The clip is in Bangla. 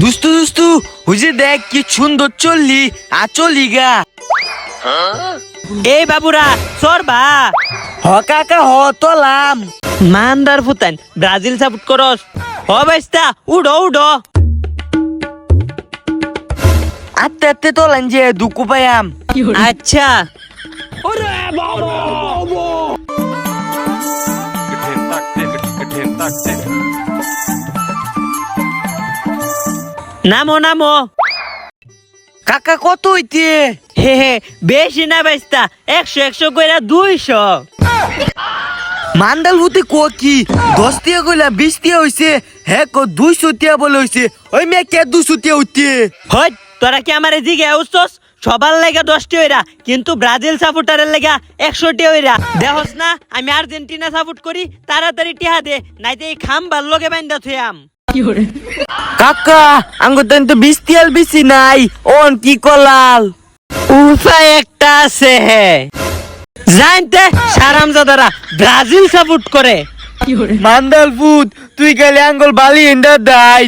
দুস্তু দুস্তু হুজে দেখ কি সুন্দর চললি আর চলি গা। এই বাবুরা সরবা হ কাকা হ তোলাম। মান্দার ফুতান ব্রাজিল সাপোর্ট করস। হ বাইস্তা উডো উডো। আত্তে আত্তে তোলান যে দুঃখু পায়াম। আচ্ছা নামো নামো। কাকা কত হইতে? হে হে বেশি না বাইস্তা 100 কইরা 200। মান্দাল হতে কো কি 10 টিয়া কইলা 20 টিয়া হইছে। হ্যাঁ কো 200 টিয়া বলে হইছে। ওই মে কে 200 টিয়া হইতে? হই তোরা কি আমারে জিগে উস্তস? সবার লাগা 10টি হইরা কিন্তু ব্রাজিল সাপোর্টারের লাগা 100টি হইরা। দেখস না আমি আর্জেন্টিনা সাপোর্ট করি, তাড়াতাড়ি টিহা দে নাইতে এই খাম্বার লগে বাইন্দা থুয়াম। কাকা আঙ্গুর দেন তো 20 টিয়াল বেশি নাই। ওন কি কলাল? উপায় একটা আছে জানতে সারামজাদারা ব্রাজিল সাপোর্ট করে। মান্দাল ফুট তুই গেলে আঙ্গুল বালি ইন্ডা দাই।